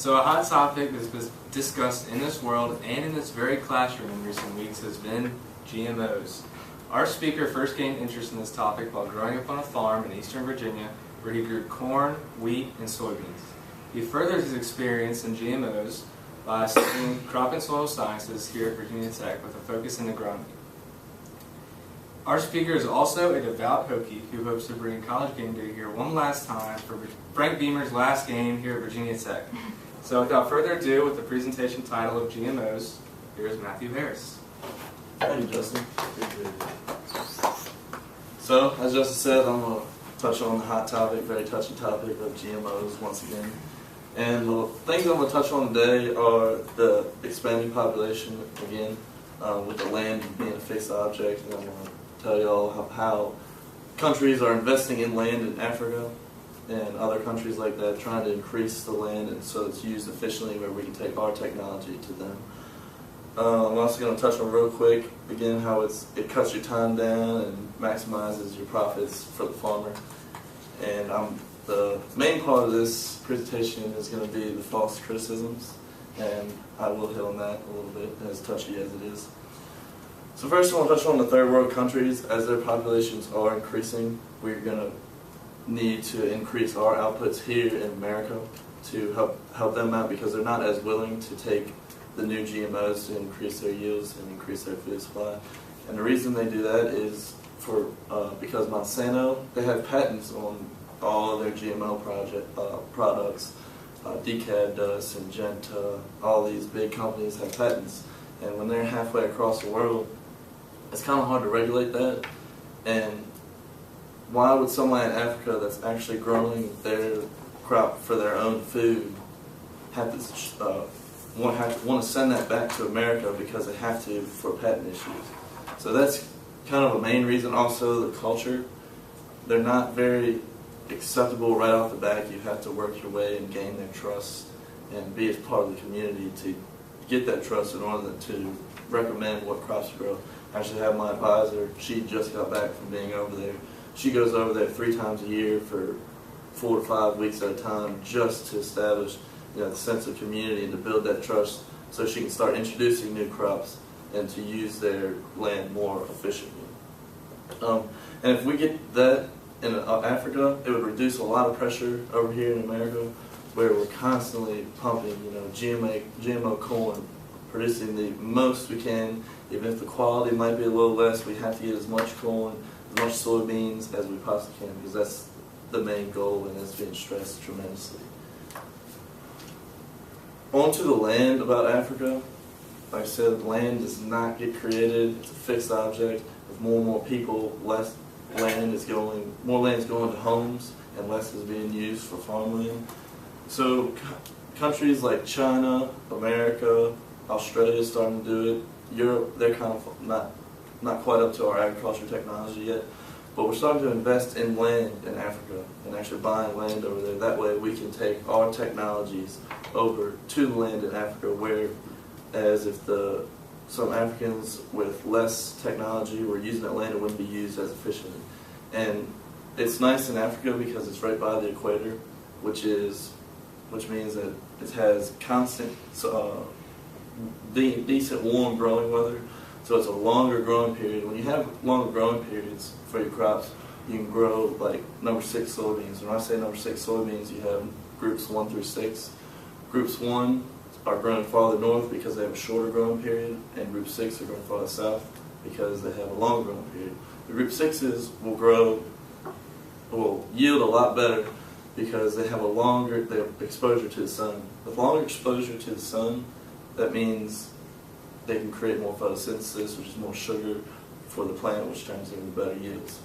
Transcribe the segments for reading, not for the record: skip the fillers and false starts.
So a hot topic that's been discussed in this world and in this very classroom in recent weeks has been GMOs. Our speaker first gained interest in this topic while growing up on a farm in eastern Virginia where he grew corn, wheat, and soybeans. He furthered his experience in GMOs by studying crop and soil sciences here at Virginia Tech with a focus in agronomy. Our speaker is also a devout Hokie who hopes to bring college game day here one last time for Frank Beamer's last game here at Virginia Tech. So without further ado, with the presentation title of GMOs, here is Matthew Harris. Thank you, Justin. So, as Justin said, I'm going to touch on the hot topic, very touchy topic of GMOs once again. And the things I'm going to touch on today are the expanding population, again, with the land being a fixed object, and I'm going to tell you all how countries are investing in land in Africa and other countries like that, trying to increase the land and so it's used efficiently where we can take our technology to them. I'm also going to touch on real quick, again, how it cuts your time down and maximizes your profits for the farmer. And the main part of this presentation is going to be the false criticisms, and I will hit on that a little bit, as touchy as it is. So first I want to touch on the third world countries. As their populations are increasing, we're going to need to increase our outputs here in America to help them out because they're not as willing to take the new GMOs to increase their yields and increase their food supply. And the reason they do that is because Monsanto, they have patents on all of their GMO products. Decad does, Syngenta, all these big companies have patents. And when they're halfway across the world, it's kind of hard to regulate that. And why would someone in Africa that's actually growing their crop for their own food have to want to send that back to America because they have to for patent issues? So that's kind of a main reason. Also, the culture, they're not very acceptable right off the bat. You have to work your way and gain their trust and be as part of the community to get that trust in order to recommend what crops to grow. I actually have my advisor, she just got back from being over there. She goes over there 3 times a year for 4 to 5 weeks at a time just to establish the sense of community and to build that trust so she can start introducing new crops and to use their land more efficiently. And if we get that in Africa, it would reduce a lot of pressure over here in America where we're constantly pumping GMO corn, producing the most we can. Even if the quality might be a little less, we have to get as much corn, as much soybeans as we possibly can because that's the main goal and that's being stressed tremendously. On to the land about Africa. Like I said, land does not get created. It's a fixed object. With more and more people, more land is going to homes and less is being used for farmland. So countries like China, America, Australia is starting to do it. Europe, they're kind of not quite up to our agriculture technology yet, but we're starting to invest in land in Africa and actually buying land over there. That way we can take our technologies over to the land in Africa, whereas if some Africans with less technology were using that land, it wouldn't be used as efficiently. And it's nice in Africa because it's right by the equator, which means that it has constant decent warm growing weather, so it's a longer growing period. When you have longer growing periods for your crops, you can grow like number 6 soybeans. When I say number 6 soybeans, you have groups 1 through 6. Groups 1 are growing farther north because they have a shorter growing period, and group 6 are growing farther south because they have a longer growing period. The group 6s will yield a lot better because they have their exposure to the sun. With longer exposure to the sun, that means they can create more photosynthesis, which is more sugar for the plant, which turns into better yields.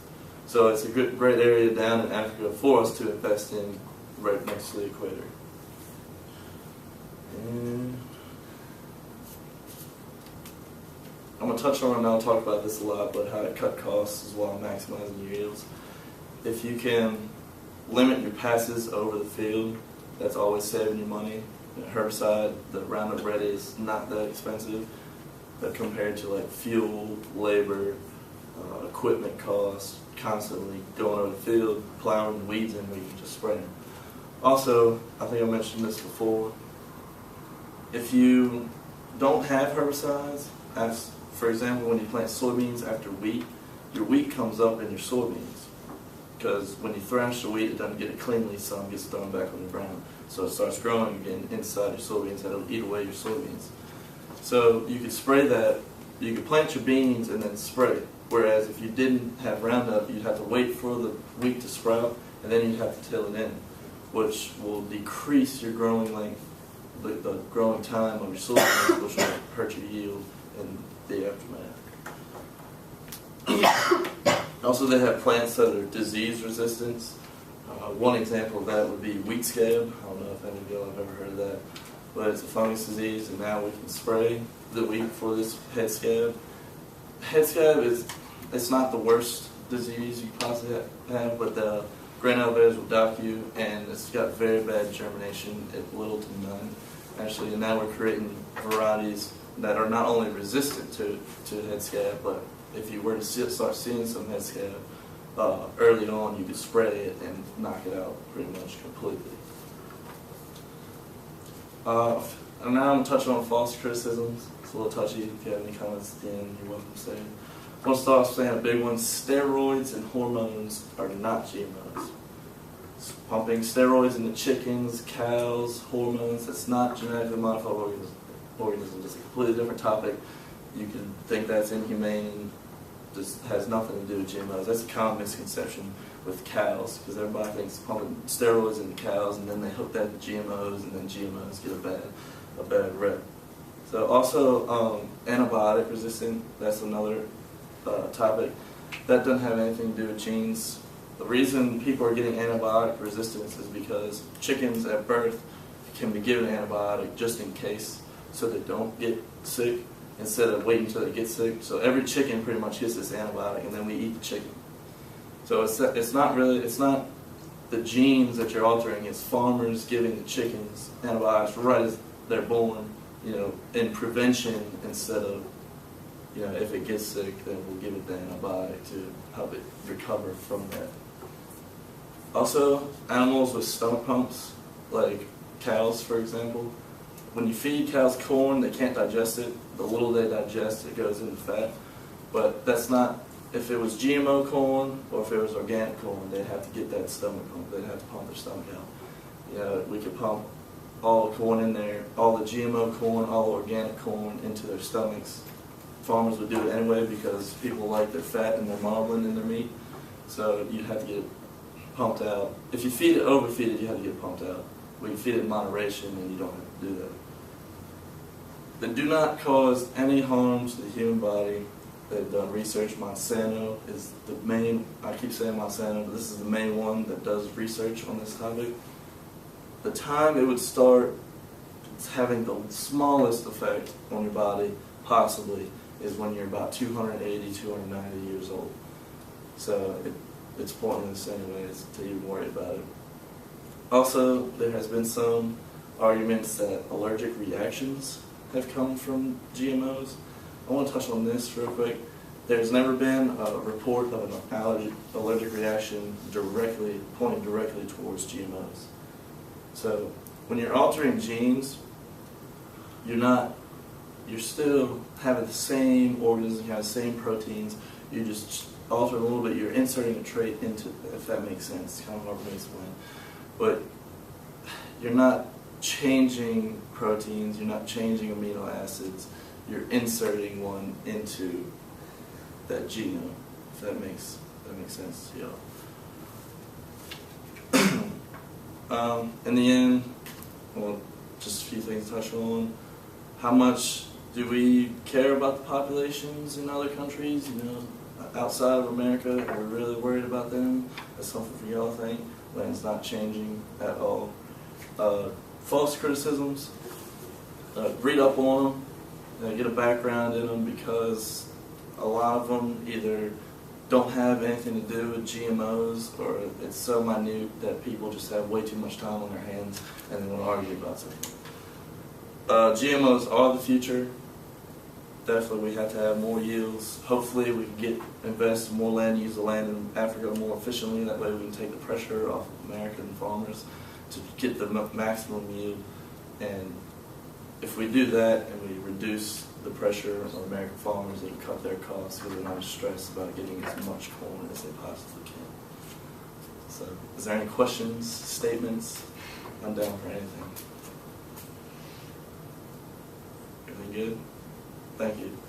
So it's a great area down in Africa for us to invest in right next to the equator. And I'm going to touch on, and I'll talk about this a lot, but how to cut costs as well as maximizing your yields. If you can limit your passes over the field, that's always saving you money. Herbicide, the Roundup Ready is not that expensive, but compared to like fuel, labor, equipment costs, constantly going over the field, plowing weeds in where you can just spray them. Also, I think I mentioned this before, if you don't have herbicides, as for example, when you plant soybeans after wheat, your wheat comes up in your soybeans. Because when you thrash the wheat, it doesn't get it cleanly, some gets thrown back on the ground. So it starts growing again inside your soybeans, and it'll eat away your soybeans. So you could spray that, you could plant your beans and then spray. Whereas if you didn't have Roundup, you'd have to wait for the wheat to sprout, and then you'd have to till it in, which will decrease your growing length, the growing time of your soybeans, which will hurt your yield in the aftermath. Also, they have plants that are disease resistant. One example of that would be wheat scab. I don't know if any of y'all have ever heard of that, but it's a fungus disease, and now we can spray the wheat for this head scab. Head scab it's not the worst disease you possibly have, but the grain elevators will dock you, and it's got very bad germination at little to none, actually. And now we're creating varieties that are not only resistant to head scab, but if you were to start seeing some head scab early on, you could spray it and knock it out pretty much completely. And now I'm going to touch on false criticisms. It's a little touchy. If you have any comments at the end, you're welcome to say it. I want to start off saying a big one: steroids and hormones are not GMOs. Pumping steroids into chickens, cows, hormones, that's not genetically modified organisms. It's a completely different topic. You can think that's inhumane. Just has nothing to do with GMOs. That's a common misconception with cows, because everybody thinks pumping steroids into cows and then they hook that to GMOs, and then GMOs get a bad rep. So also antibiotic resistant, that's another topic. That doesn't have anything to do with genes. The reason people are getting antibiotic resistance is because chickens at birth can be given an antibiotic just in case, so they don't get sick, instead of waiting until they get sick. So every chicken pretty much gets this antibiotic, and then we eat the chicken. So it's not the genes that you're altering. It's farmers giving the chickens antibiotics right as they're born, in prevention, instead of, if it gets sick, then we'll give it the antibiotic to help it recover from that. Also, animals with stomach pumps, like cows, for example, when you feed cows corn, they can't digest it. The little they digest, it goes into fat. But that's not, if it was GMO corn or if it was organic corn, they'd have to get that stomach pump. They'd have to pump their stomach out. We could pump all the corn in there, all the GMO corn, all the organic corn into their stomachs. Farmers would do it anyway because people like their fat and their marbling in their meat. So you'd have to get it pumped out. If you overfeed it, you have to get it pumped out. We can feed it in moderation, and you don't have to do that. They do not cause any harm to the human body. They've done research. Monsanto is the main, I keep saying Monsanto, but this is the main one that does research on this topic. The time it would start having the smallest effect on your body, possibly, is when you're about 280, 290 years old. So it's pointless anyways to even worry about it. Also, there has been some arguments that allergic reactions have come from GMOs. I want to touch on this real quick. There's never been a report of an allergic reaction pointing directly towards GMOs. So when you're altering genes, you're still having the same organisms, you have the same proteins. You just alter a little bit. You're inserting a trait into, if that makes sense. It's kind of hard for me to explain. But you're not changing proteins, you're not changing amino acids, you're inserting one into that genome, if that makes sense to y'all. In the end, well, just a few things to touch on. How much do we care about the populations in other countries, outside of America? Are we really worried about them? That's something for y'all to think. Land's not changing at all. False criticisms, read up on them, get a background in them, because a lot of them either don't have anything to do with GMOs, or it's so minute that people just have way too much time on their hands and they want to argue about something. GMOs are the future. Definitely we have to have more yields. Hopefully we can invest in more land, use the land in Africa more efficiently. That way we can take the pressure off of American farmers to get the maximum yield and if we do that and we reduce the pressure on American farmers, they can cut their costs because they're not stressed about getting as much corn as they possibly can. So, is there any questions, statements? I'm down for anything. Everything good? Thank you.